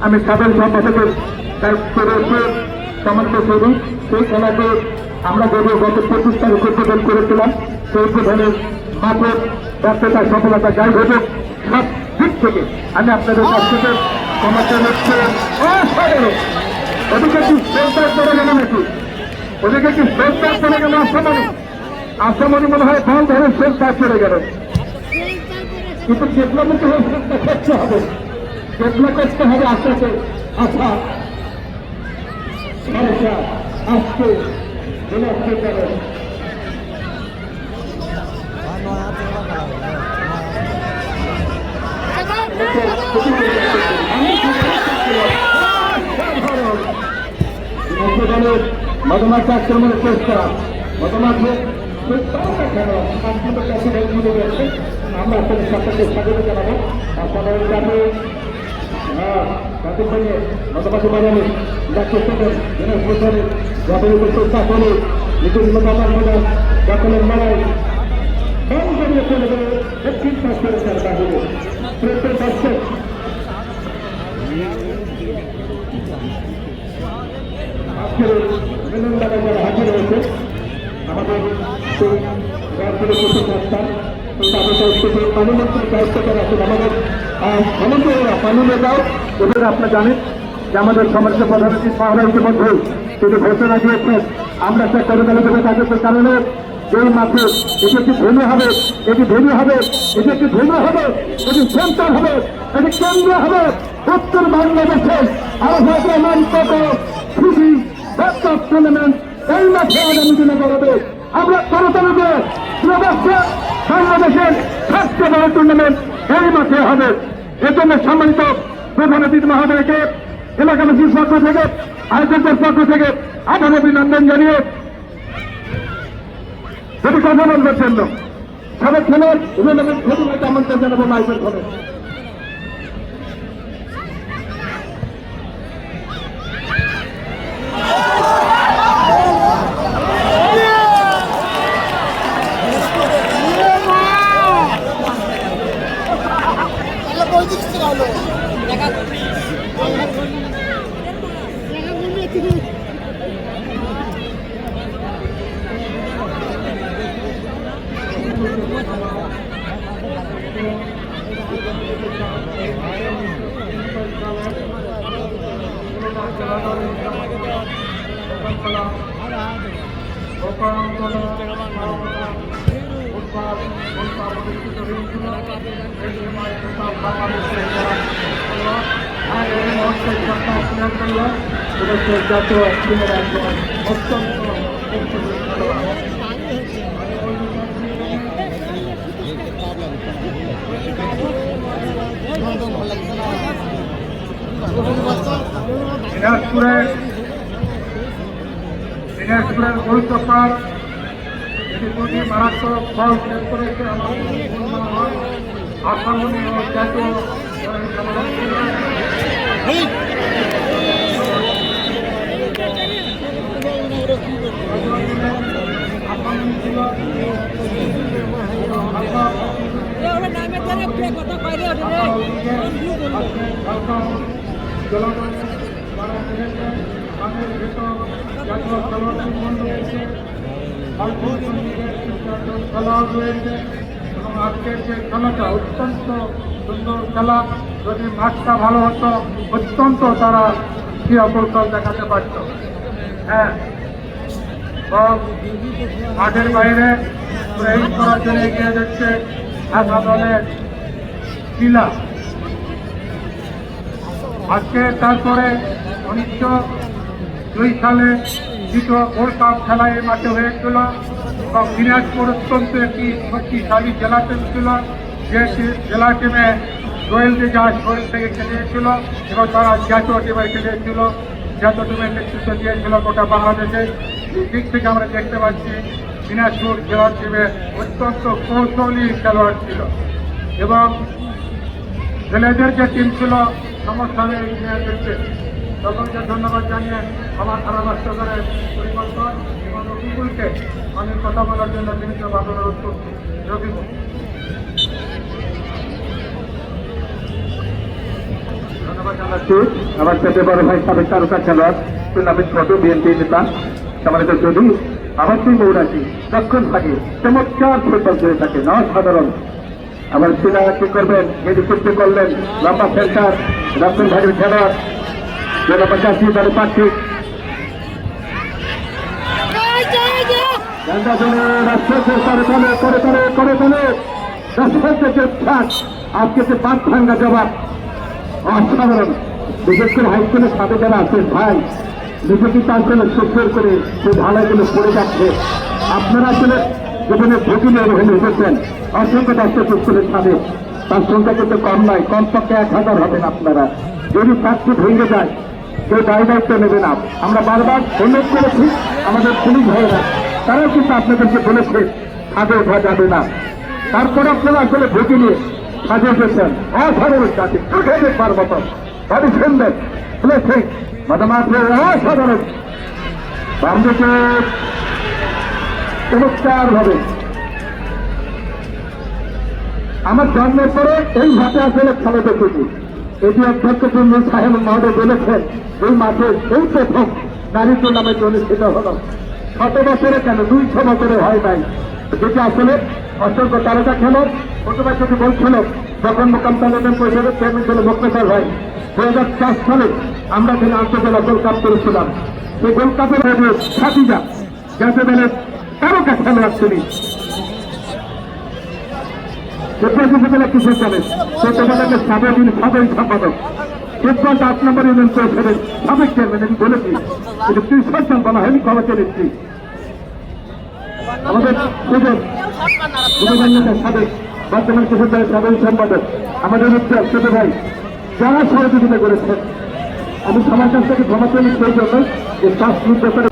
আমি সাধারণ সম্পাদকের সমর্থ করি। সেই খেলাতে আমরা যদি গত 25 তারিখ উদ্বোধন করেছিলাম, সেই উদ্বোধনের মাঠের ব্যর্থতা সফলতা যাই হোক সব দিক থেকে আমি আপনাদের কাছ থেকে সমর্থন হচ্ছে। ওদিকে কি সেন্টার করে গেল নাকি? ওদিকে কি সেন্টার করে গেল? আসামনি মনে হয় বল ধরে সেন্টার করে গেল, কিন্তু ডেভেলপমেন্ট করতে হবে, ডেভেলপ করতে হবে আস্তে আস্তে। আচ্ছা আজকে মধুমাছি আক্রমণের চেষ্টা, মধুমাছি আমরা আপনাদের সকলকে স্বাগত জানাবো। আপনাদের যাতে মধুমাছি বাজারে যা চেষ্টা করেন যাদের উপর চেষ্টা করে নিজের মতামত প্রদান দখলের লড়াই কম করিয়ে চলে গেলে দক্ষিণ সরকার বাহিরে প্রত্যেক দর্শক আজকের মিলন মেলায় যারা হাজির হয়েছে আমাদের সেই রাজনীতি প্রতিষ্ঠান পানিমন্ত্রীর দায়িত্ব করা আছেন আমাদের সমন্বয়রা পানি নেতাও। ওদের আপনারা জানেন যে আমাদের সমাজের প্রধানমন্ত্রী পাহাড়া ইতিমধ্যে তিনি ঘোষণা দিয়েছেন আমরা সে করে গেলে দেবে তাদের কারণে এই মাঠে এটি একটি ভূমি হবে, এটি ভূমি হবে, এটি একটি ভূমি হবে, এটি সেন্টার হবে, এটি কেন্দ্র হবে উত্তর বাংলাদেশের টুর্নামেন্ট এই মাঠে আগামী দিনে গড়াবে। আমরা করতালিতে বাংলাদেশের সবচেয়ে বড় টুর্নামেন্ট এই মাঠে হবে। এজন্য সম্মানিত প্রধান অতিথি মহোদয়কে এলাকাবাসীর পক্ষ থেকে আয়োজকদের পক্ষ থেকে আবার অভিনন্দন জানিয়ে যদি কথা বলবার জন্য সবাই খেলার ঘটনাকে আমন্ত্রণ জানাবো মাইকের ঘরে। দিনাজপুরের গোলকিপার এটি খুবই মারাত্মক ফল প্রয়োগ করেছে। আসাম জাতীয় দিকে আজকে ঝাড়খণ্ড জলবায়ু তারা দেখেছে তাদের ভেতর জাতীয় খেলোয়াড় রয়েছে, অল্প সঙ্গীতের খেলাও রয়েছে এবং আজকের যে খেলাটা অত্যন্ত সুন্দর খেলা। যদি মাঠটা ভালো হতো অত্যন্ত তারা ক্রীড়া কৌশল দেখাতে পারত। হ্যাঁ, মাঠের বাইরে এই করার জন্য এগিয়ে যাচ্ছে ঢাকা দলের শিলা। আজকে তারপরে 1902 সালে দ্বিতীয় ওয়ার্ল্ড কাপ খেলা এই মাঠে হয়েছিল এবং দিনাজপুর অত্যন্ত একটি শক্তিশালী জেলা টিম ছিল, যে জেলা টিমে রয়্যাল জাহাজ শরীর থেকে খেলিয়েছিল এবং তারা জাতীয় টিমে খেলিয়েছিল, জাতীয় টিমের নেতৃত্ব দিয়েছিল গোটা বাংলাদেশে। এই দিক থেকে আমরা দেখতে পাচ্ছি দিনাজপুর জেলা টিমে অত্যন্ত কৌশলী খেলোয়াড় ছিল এবং ছেলেদের যে টিম ছিল সমস্যা নেই ইঞ্জিনিয়ারদেরকে। সকলকে ধন্যবাদ জানিয়ে আমার ধারাভাষ্যকারের পরিবর্তন এবং রবিকুলকে আমি কথা বলার জন্য বিনীতভাবে অনুরোধ করছি। রবিকুল। ধন্যবাদ জানাচ্ছি আমার সাথে বড় ভাই সাবেক তারকা খেলোয়াড় টুর্নামেন্ট ছোট বিএনপি নেতা সম্মানিত যদি আমার সেই মৌরাজি দক্ষিণ ভাগে চমৎকার ফুটবল খেলে থাকে, অসাধারণ। আবার সেটা কি করবেন, হেডিকপ্টার করলেন, লম্বা সেন্টার দক্ষিণ ভাগের খেলোয়াড় জনপঞ্চায়েত দলের প্রার্থী আজকে যে পাঁচ ভাঙ্গা জবাব অসাধারণ। বিশেষ করে হাই স্কুলের সাথে যারা আছেন ভাই, নিজেকে তার জন্য সুন্দর করে সে ঢালাইগুলো পড়ে যাচ্ছে। আপনারা আসলে জীবনে ভোগিলে হয়ে এসেছেন অসংখ্য দর্শক স্কুলের সাথে, তার সংখ্যা কিন্তু কম নয়, কমপক্ষে 1000 হবেন আপনারা। যদি চাকরি ভেঙে যায় কেউ দায়িত্ব নেবে না। আমরা বারবার অনুরোধ করেছি আমাদের পুলিশ ভাইয়েরা, তারাও কিন্তু আপনাদেরকে বলেছে ছাদে ওঠা যাবে না। তারপরে আপনারা আসলে ভোগে নিয়ে সাজে এসেছেন অসাধারণ জাতি, চোখে পার্বত বাড়ি ফেলবেন প্লেসিং মাদামাত্র অসাধারণ। বামদিকে চমৎকার ভাবে আমার জন্মের পরে এই মাঠে আসলে খেলা দেখেছি। এটি অধ্যক্ষ চন্দ্র সাহেব মহোদয় বলেছেন এই মাঠে এই প্রথম নারী টুর্নামেন্ট অনুষ্ঠিত হল। 7 বছরে কেন 200 বছরে হয় নাই, যেটি আসলে অসংখ্য তারকা খেলোয়াড় প্রতিবার যদি বলছিল যখন মোকাম তালেবেন পরিষদের চেয়ারম্যান ছিল মোক্তার ভাই 2004 সালে আমরা যেন আন্তর্জেলা গোল্ড কাপ করেছিলাম। সেই গোল্ড কাপের সাথীরা জাতীয় দলের তারকা খেলোয়াড় তিনি কিসের চলে সে তোমাদেরকে সাবেক সম্পাদক ফুটবল 8 নম্বর ইউনিয়ন পরিষদের সাবেক চেয়ারম্যান আমি বলেছি, কিন্তু 30 জন বলা হয়নি ক্ষমতা নিচ্ছি। আমাদের সাবেক বর্তমান কিশোর দলের সাবেক সম্পাদক আমাদের উত্তর ছোট ভাই যারা সহযোগিতা করেছেন, আমি সবার কাছ থেকে ক্ষমা চাই সেই জন্য যে 5 মিনিট ব্যাপারে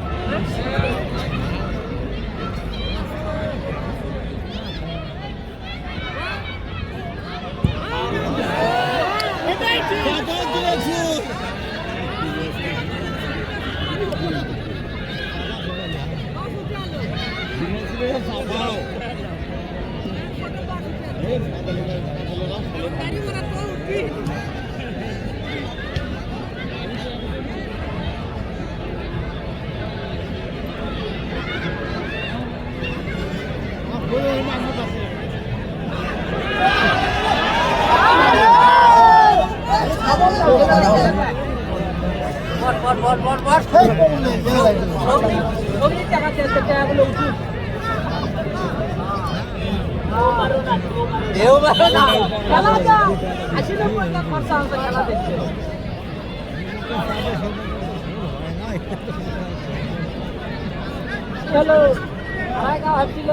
চলো ভাবছিল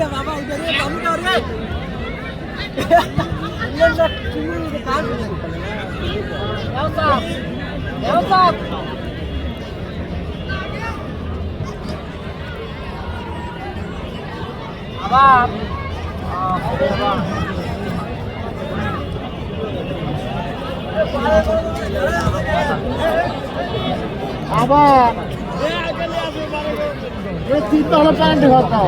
बाबा उधर ये काम कर रहे ये लोग चुनी काम जाओ साहब अब আবার এই তিনটা হলো প্যান্ট ঘরটা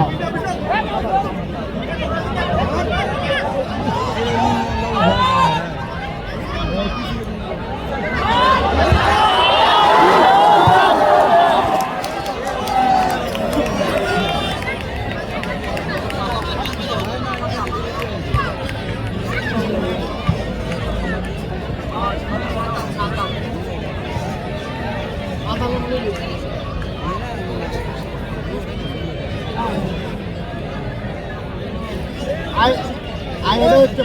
আইলে হচ্ছে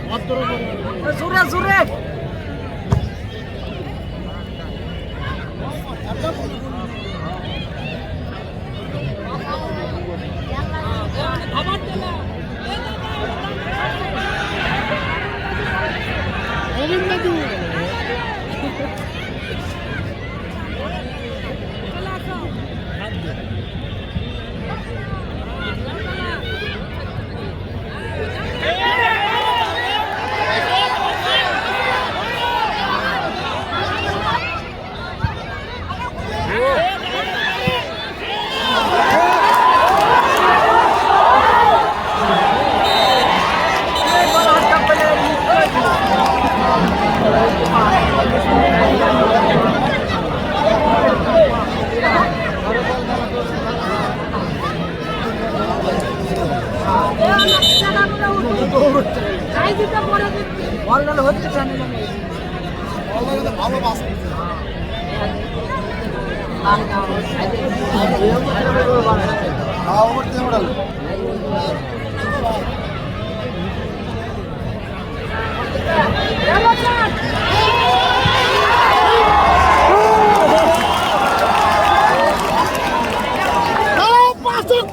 ভদ্র জোরে জোরে হচ্ছে ভালো বাস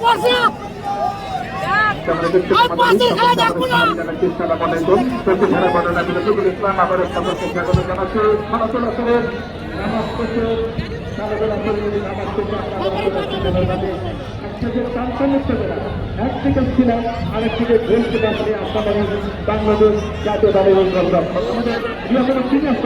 পাশে আমরা দেখতে চেষ্টা করেন প্রতিষ্ঠানের বর্ণনা বিরোধী ইসলাম আবার সকলকে স্বাগত জানাচ্ছি সনাতন আসরের নামাজ শেষে একদিকে ছিলাম আরেকদিকে ঘুরতে পারছি আপনাদের বাংলাদেশ জাতীয় দলের আমাদের বৃহত্তর সিনিয়র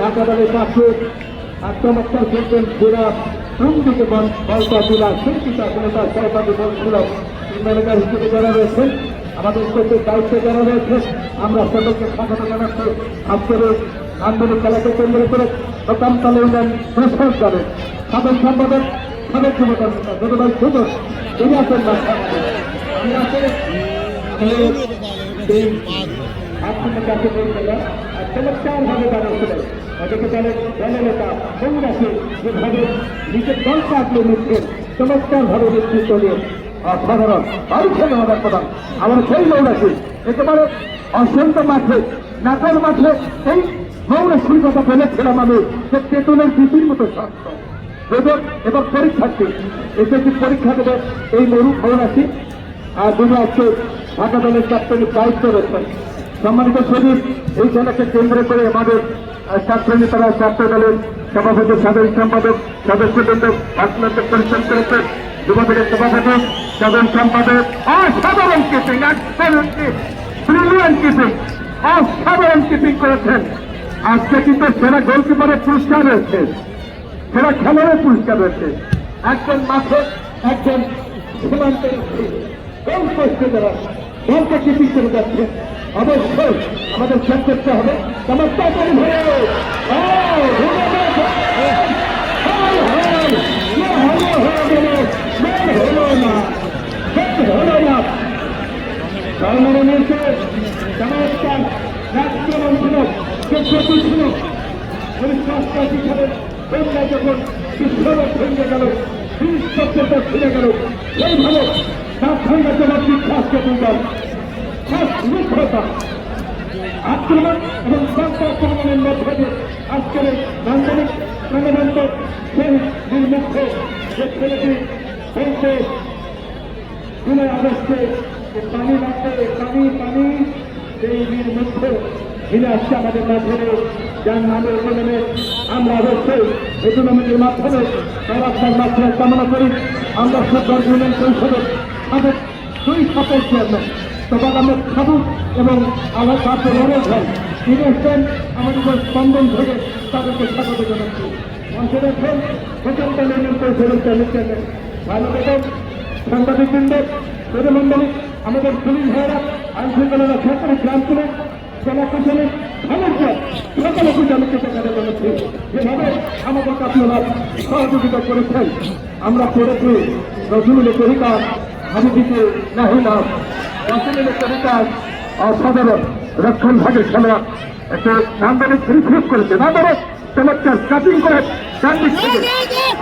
ঢাকা দলের কাছে আক্রমণটা খেলছেন পুরা দিকে বলটা তুলা শিল্পিতা কোনো তার সহপাঠী বল ছিল ম্যানেজার হিসেবে যারা রয়েছেন আমাদের কোচের দায়িত্বে যারা রয়েছে আমরা সকলকে স্বাগত জানাচ্ছি আজকের আন্দোলন খেলাকে কেন্দ্র করে প্রথমতলে উন্নয়ন প্রসার যাবে সাধারণ সম্পাদক সাবেক যুবদল যতবার ছোট তিনি আছেন না আমি আসলে আপনাদের কাছে বলতে চমৎকার ভাবে দাঁড়িয়েছিলেন ওদেরকে দলের নেতা কংগ্রেসে যেভাবে নিজের দলকে আপনি নিচ্ছেন চমৎকার ভাবে নেতৃত্ব দিয়ে অসাধারণ বাড়িছেন আমাদের প্রধান আমার সেই মৌরাশি একেবারে অসন্ত মাঠে নাচের মাঠে এই মৌরাশির কথা বলেছিলাম আমি যে তেতুলের দিদির মতো স্বাস্থ্য এদের এবার পরীক্ষার্থী এসএসসি পরীক্ষা দেবে এই মৌরাশি আর যিনি আজকে ঢাকা দলের ক্যাপ্টেনের দায়িত্ব রয়েছেন সম্মানিত শরীর এই খেলাকে কেন্দ্র করে আমাদের ছাত্র নেতারা ছাত্র দলের সভাপতি সাধারণ সম্পাদক সদস্যবৃন্দ ভাষণাতে পরিশ্রম করেছেন যুবদলের সভাপতি সাধারণ সম্পাদক অসাধারণ কিপিং ব্রিলিয়ান্ট কিপিং অসাধারণ কিপিং করেছেন আজকে কিন্তু সেরা গোলকিপারের পুরস্কার রয়েছে সেরা খেলোয়াড়ের পুরস্কার রয়েছে একজন মাঠে একজন সীমান্তের গোল পোস্টে যারা দলকে কিপিং করে যাচ্ছে অবশ্যই আমাদের শেষ করতে হবে চমৎকার করে চমৎকার রাষ্ট্রমন ছিল যোগ্যতা ছিল পরিষ্কার হিসাবে বন্যা যখন বিশ্বরোধ ভেঙে গেল বিশ্বটা ছিঁড়ে গেল এইভাবে তার সঙ্গে তোমার বিশ্বাসকে দুর্বল নিষ্ঠতা আক্রমণ এবং আক্রমণের মধ্যে দিয়ে আজকের নান্দনিক প্রাণবন্ত সেই নির্মুখে যে ছেলেটি বলছে 2 আগস্টে পানি লাগবে পানি সেই নির্মুখে ফিরে আসছে আমাদের মাধ্যমে যার নামের উপনামে আমরা অবশ্যই এই টুর্নামেন্টের মাধ্যমে তার আপনার মাধ্যমে কামনা করি আমরা সরকার ইউনিয়ন পরিষদের আমাদের 2 সফল চেয়ারম্যান তখন আমরা খাবুক এবং আমার কাছে লড়ে ভাই তিনি এসছেন আমাদের স্পন্দন থেকে তাদেরকে স্বাগত জানাচ্ছি মঞ্চে রাখেন প্রচন্ড নির্মাণ পরিষদের চেয়ারম্যান ভালো বেতন সাংবাদিকবৃন্দ প্রতিমন্ডলী আমাদের পুলিশ ভাইয়েরা আইন শৃঙ্খলা সরকারি গ্রাম পুলিশ জেলা প্রশাসনিক সমস্যা সকলকে জানাতে টাকা জানাচ্ছি যেভাবে আমাদেরকে আপনারা সহযোগিতা করেছেন আমরা করেছি রসুলের তরিকার হাবিদিকে নাহিলাম রসুলের তরিকার অসাধারণ রক্ষণ ভাগের খেলা একটা নান্দনিক রিসিভ করেছে নান্দনিক চমৎকার কাটিং করে ডান দিক থেকে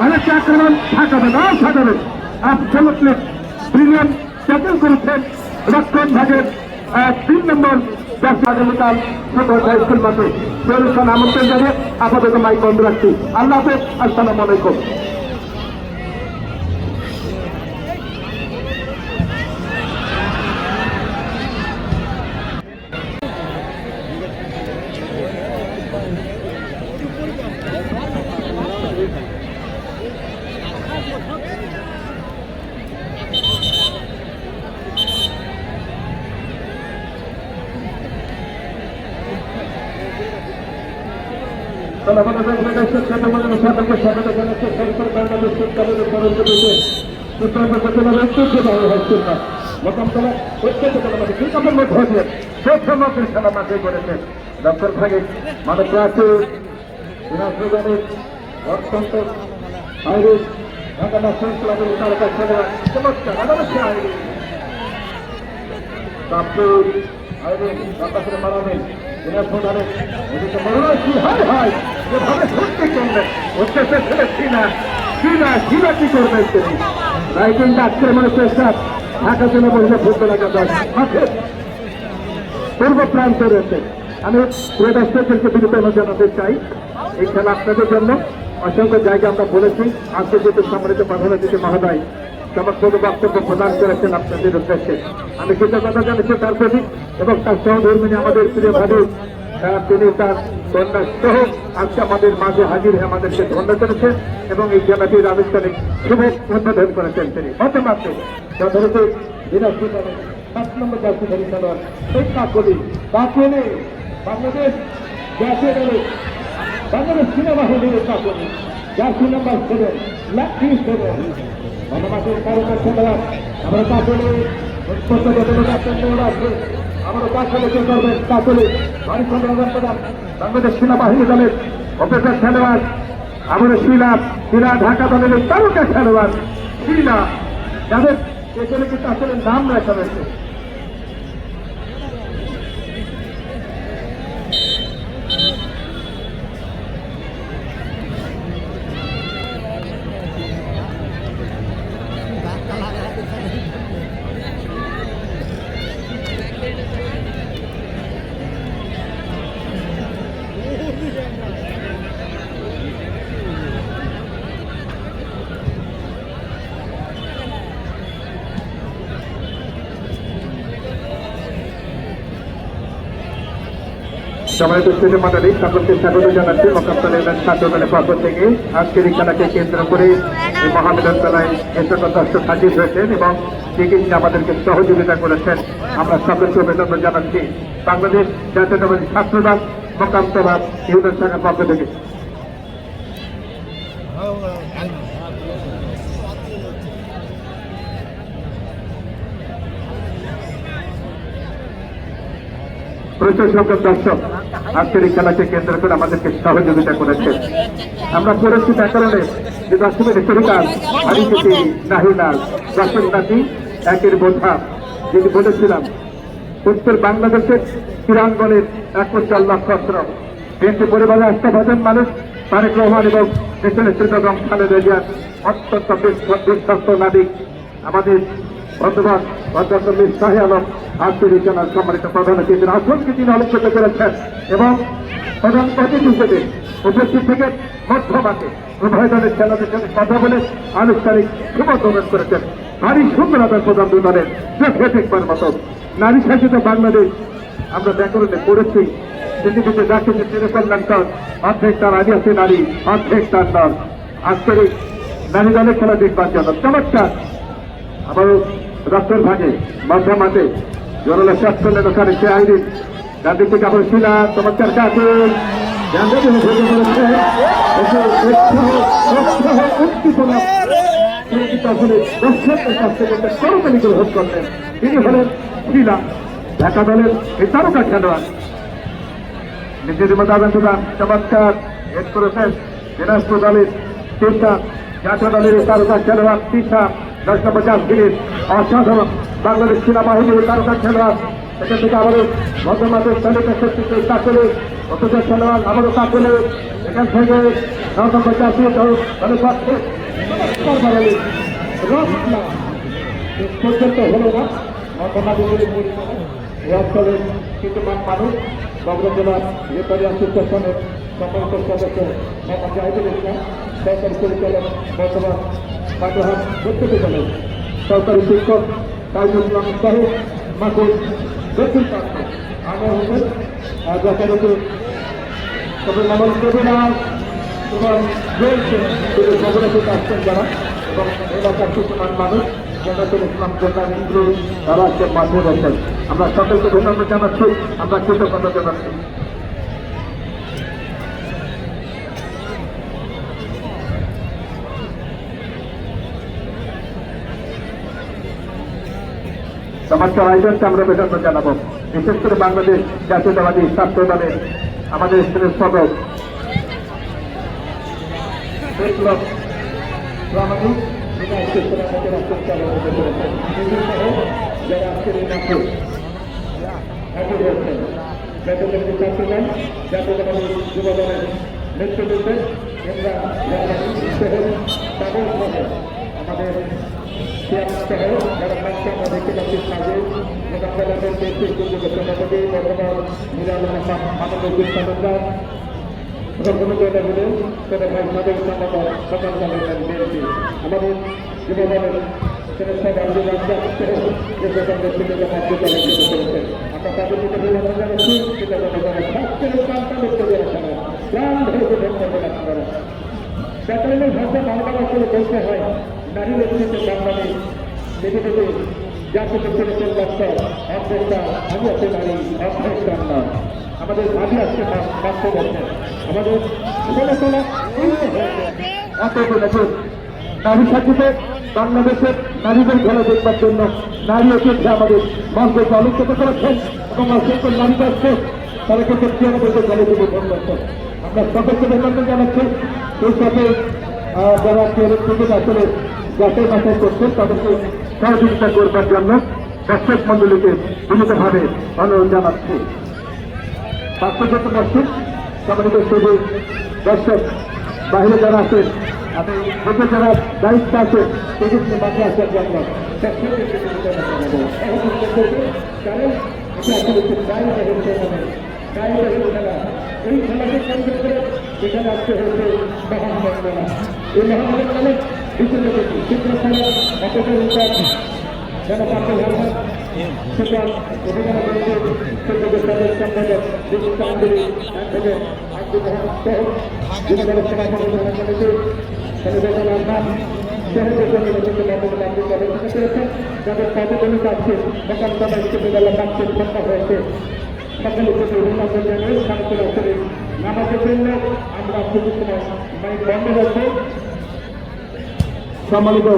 আরেকটা আক্রমণ ঢাকাবে না সাধারণ অ্যাবসলিউটলি ব্রিলিয়ান্ট ট্যাকল করেছেন রক্ষণ ভাগের 3 নম্বর আগামীকাল স্কুল মাঠে অনুষ্ঠান আমন্ত্রণ জানিয়ে আপাতত মাইক বন্ধ রাখছি আল্লাহ হাফেজ আসসালামু আলাইকুম সকলকে স্বাগত জানাচ্ছে সরকার বাংলাদেশ সরকারের পরন্ত পেতে সুতরাং হচ্ছেন না মোকামতলা প্রত্যেক কিতাবের মধ্যে দিয়ে প্রথমকের খেলা মাঠে করেছেন ডক্টর ভাগে মানব আছে দিনাজপুরের অত্যন্ত আইরিশ ঢাকা ন্যাশনাল ক্লাবের তারকা খেলোয়াড় চমৎকার অবশ্যই আইরিশ তারপর আরে বাতাসে মারাবেন দিনাজপুর ধারে এদিকে মরুনা কি হয় যেভাবে ছুটতে করবেন উচ্চেসে ছেলে কিনা কি করবেন তিনি রাইটিংটা আক্রমণের চেষ্টা ঢাকা জেলা বসে ফুটবল একাদশ মাঠে পূর্ব প্রান্তে রয়েছে। আমি প্রিয় দর্শকদেরকে বিরুদ্ধে জানাতে চাই এই খেলা আপনাদের জন্য অসংখ্য জায়গা আমরা বলেছি আন্তর্জাতিক সম্মানিত প্রধান অতিথি মহোদয় চমৎকার বক্তব্য প্রদান করেছেন আপনাদের উদ্দেশ্যে। আমি কৃতজ্ঞতা জানাচ্ছি তার প্রতি এবং তার সহধর্মিনী আমাদের প্রিয় ভাবি তিনি তার কন্যা সহ আজকে আমাদের মাঝে হাজির হয়ে আমাদেরকে ধন্য করেছেন এবং এই খেলাটির আনুষ্ঠানিক শুভ উদ্বোধন করেছেন তিনি। বর্তমানে যথাযথ দিনাজপুর 7 নম্বর জাতীয় দলের খেলোয়াড় সেই কাকলি বাংলাদেশ জাতীয় দলের বাংলাদেশ সেনাবাহিনীর কাকলি জাতীয় নাম্বার 7 লাকি 7 বর্তমানের তারকা খেলোয়াড় আমরা কাকলি আমরা কাকলি কে করবেন কাকলি হরিচন্দ্র প্রধান বাংলাদেশ সেনাবাহিনী দলের অফিসার খেলোয়াড় আমাদের শিলা ঢাকা দলের তারকা খেলোয়াড় শিলা যাদের এখানে কিন্তু আসলে নাম রাখা হয়েছে। সম্মানিত সুধী মণ্ডলী সকলকে স্বাগত জানাচ্ছি মোকামতলা ছাত্র দলের পক্ষ থেকে। আজকের এই খেলাকে কেন্দ্র করে এই মহামিলন মেলায় যে সকল দর্শক হাজির হয়েছেন এবং চিকিৎসা আমাদেরকে সহযোগিতা করেছেন আমরা সকলকে অভিনন্দন জানাচ্ছি বাংলাদেশ জাতীয়তাবাদী ছাত্রদল মোকামতলা ইউনিয়ন শাখার পক্ষ থেকে। প্রচুর সংখ্যক দর্শক আজকের এই খেলাকে কেন্দ্র করে আমাদেরকে সহযোগিতা করেছেন। আমরা পড়েছি ব্যাকরণে যে দশমের কবিতার হারিকেটি নাহিনাল দশম নাতি একের বোঝা যেটি বলেছিলাম উত্তর বাংলাদেশের ক্রীড়াঙ্গনের 51 নক্ষত্র বিএনপি পরিবারের আস্থাভাজন মানুষ তারেক রহমান এবং দেশের শ্রীনগম খালেদা জিয়ার অত্যন্ত বিশ্বস্ত নাবিক আমাদের বর্তমান অধ্যক্ষ মীর শাহে আলম আজকের এই জেলার সম্মানিত প্রধান অতিথির আসনকে তিনি আলোচনা করেছেন এবং প্রধান অতিথি হিসেবে উপস্থিত থেকে মধ্যমাকে উভয় দলের খেলাদের সাথে কথা বলে আনুষ্ঠানিক শুভোদ্বোধন করেছেন। নারী সুন্দরতার প্রধান দুই দলের চোখে দেখবার মতো নারী শাসিত বাংলাদেশ আমরা ব্যাকরণে পড়েছি পৃথিবীতে যাচ্ছে চিরকল্যাণকর অর্ধেক তার আদিবাসী নারী অর্ধেক তার দল। আজকের এই নারী দলের খেলা দেখবার জন্য চমৎকার আবারও রক্তের ভাগে মধ্যমাতে জরুরি স্বাস্থ্যের ওখানে সে আইরিন গান্ধী থেকে আবার শিলা চমৎকার কাছে তিনি হলেন শিলা ঢাকা দলের এই তারকা খেলোয়াড় নিজের মতাবেন চমৎকার হেড করেছেন দিনাজপুর দলের তিনটা জাতীয় দলের এই তারকা খেলোয়াড় তিশা 10 মিনিট অসাধারণ বাংলাদেশ সেনাবাহিনীর তারকা খেলোয়াড় এখান থেকে আবারও মধ্যমাতের তালিকা শক্তিতে কাকলে অথচ খেলোয়াড় আবারও কাকলে এখান থেকে 9 পর্যন্ত হলো না মধ্যমাগুলি অঞ্চলের কিছু মানুষ বগুড়া জেলার রেপারি অ্যাসোসিয়েশনের সম্মানিত সদস্য মোহাম্মদ জাহিদুল ইসলাম সরকারি পরিচালক বর্তমান পাটহাট প্রত্যেকে দলের সরকারি শিক্ষক তাইজুল ইসলাম সাহেব মাকুল দক্ষিণ প্রান্ত আনোয়ার হোসেন যথারীতি তবে মামল কবিরাজ এবং রয়েছে বগুড়া থেকে আসছেন যারা এবং এলাকার কিছুমান মানুষ জান্নাতুল ইসলাম জেনারেল ইন্দ্র তারা আজকে মাঠে রয়েছেন। আমরা সকলকে ধন্যবাদ জানাচ্ছি, আমরা কৃতজ্ঞতা জানাচ্ছি। চমৎকার আয়োজনকে আমরা ধন্যবাদ জানাবো, বিশেষ করে বাংলাদেশ জাতীয়তাবাদী ছাত্র দলের আমাদের স্কুলের সদস্য বিপ্লব প্রামাণিক যারা আজকের এই মাঠে হাজির হয়েছেন। জাতীয় ছাত্রদল, জাতীয় যুব দলের নেতৃত্বে ইমরান সোহেল তাদের সহ আমাদের চেয়ারম্যান সহ যারা মঞ্চে আমরা দেখতে পাচ্ছি সাজে মোকাবেলাদের দেশের দুর্যোগের সভাপতি বর্তমান মিরাল মানবুদ্দিন সরকার আমাদের যুবদলের বলতে হয় নারী নেতৃত্বে বাংলাদেশ নেতৃত্বে জাতীয় প্রেসিডেন্টের দপ্তর অধ্যক্ষা আমি আছে নারী অধ্যক্ষ নয় আমাদের ভাবি আসছে বাস্তব হচ্ছে আমাদের ষোলো দেখুন নারী সাথীতে বাংলাদেশের নারীদের খেলা দেখবার জন্য নারী ঐক্যে আমাদের মঞ্চকে আলোচিত করেছেন এবং অসংখ্য নারী আসছে তারা কিন্তু আমাদেরকে আলোচিত করছেন আমরা সকলকে ধন্যবাদ জানাচ্ছি সেই সাথে যারা ক্রিকেট আসলে যাচাই বাছাই করছেন তাদেরকে সহযোগিতা করবার জন্য দর্শক মন্ডলীকে বিনীতভাবে অনুরোধ জানাচ্ছি। স্বাস্থ্যগত মসজিদ সম্মানিত শুধু দর্শক বাইরে যারা আছেন আমি দেশে যারা দায়িত্ব আছে সেদিকে মাঠে আসার জন্য কারণ এটা আসলে একটি দায়িত্ব খেলা এই খেলাকে কেন্দ্র করে এখানে আসতে হয়েছে মহানগর মেলা এই মহানগর মেলা বিশেষ চিত্র খেলা অপেক্ষা যারা পাশে ভাবনা সেটা অভিযান করেছে সেটাকে তাদের সম্পাদক বিশ্বকান্দী থেকে আব্দুল রহমান সহ যুবদলের সভাপতি করেছে সেলিব্রেশন আহ্বান শহরের জন্য করেছেন যাদের পদগুলিতে আছে মোকাবিলা বিশ্ববিদ্যালয় কাছে সত্তা হয়েছে সকালে থেকে অভিনন্দন জানিয়ে সাংসদ আসলে নামাজের জন্য আমরা সুযোগ সময় মাইক বন্ধ রাখবো সম্মানিত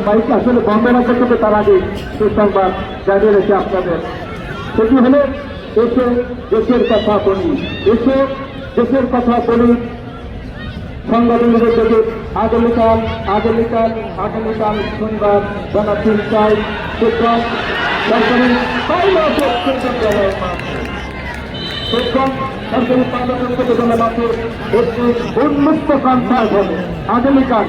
মাইক আসলে বন্ধ রাখতে হবে তার আগে সুসংবাদ জানিয়ে রেখে আপনাদের সেটি হলে এসে দেশের কথা বলি এসে দেশের কথা বলি সংবাদগুলোর থেকে আগামীকাল শনিবার বেলা 3টায় শিক্ষক সরকারি মাঠে একটি উন্মুক্ত কনসার্ট হবে আগামীকাল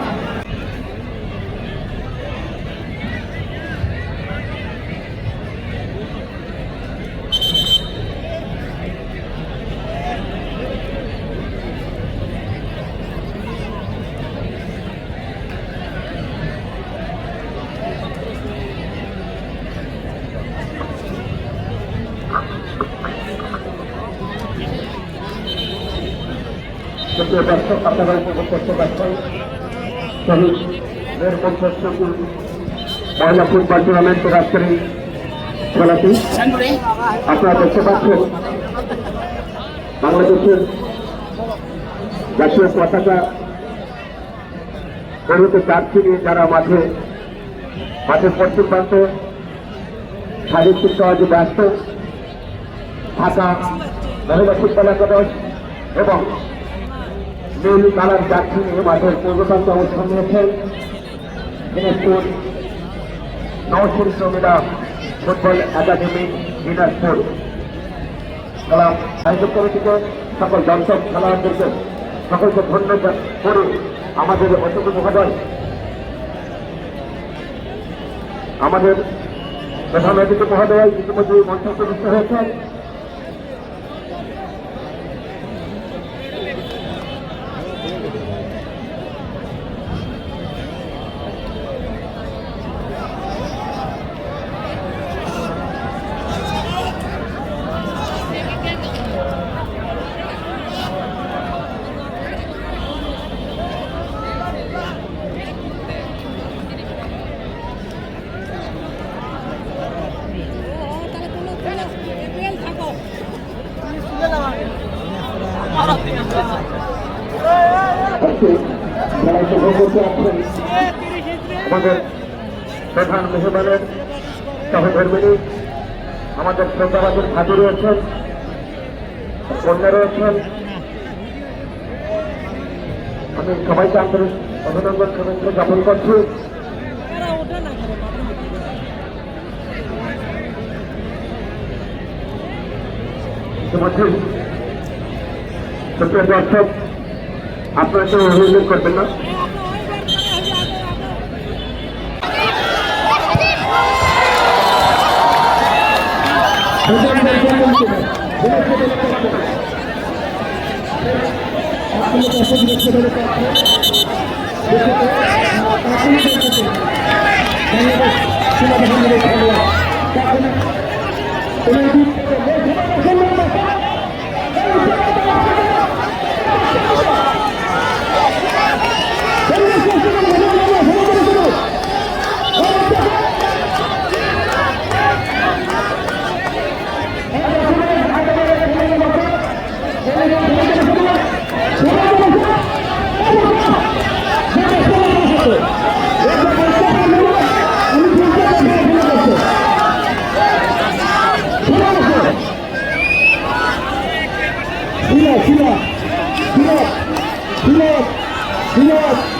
দর্শক আপনারা উপভোগ করতে পারছেন শহীদ মহিলা ফুটবল টুর্নামেন্টের আজকের এই খেলাটি আপনারা দেখতে পাচ্ছেন বাংলাদেশের জাতীয় পতাকা গরুতে চারটি নিয়ে যারা মাঠের পশ্চিম প্রান্তে শারীরিক কাজে ব্যস্ত ঢাকা মহিলা ফুটবল একাদশ এবং নীল কালার যাত্রী নিয়ে মাঠের পূর্বপ্রান্তে অবস্থান নিয়েছেন দিনাজপুর নওশরী শ্রমিলা ফুটবল একাডেমি দিনাজপুর খেলা আয়োজন কমিটিকে সকল দর্শক খেলোয়াড়দেরকে সকলকে ধন্যবাদ করে আমাদের অত্যন্ত মহোদয় আমাদের প্রধান অতিথি মহোদয় ইতিমধ্যে মঞ্চস্থ হয়েছেন আমাদের প্রধান মেহমানের সহধর্মিনী আমাদের শ্রদ্ধাবাদের ভাবি রয়েছেন কন্যা রয়েছেন আমি সবাইকে আন্তরিক অভিনন্দন শুভেচ্ছা জ্ঞাপন করছি ইতিমধ্যে সুপ্রিয় দর্শক আপনারা কেউ অভিযোগ করবেন না। Silap, silap, silap, silap, silap.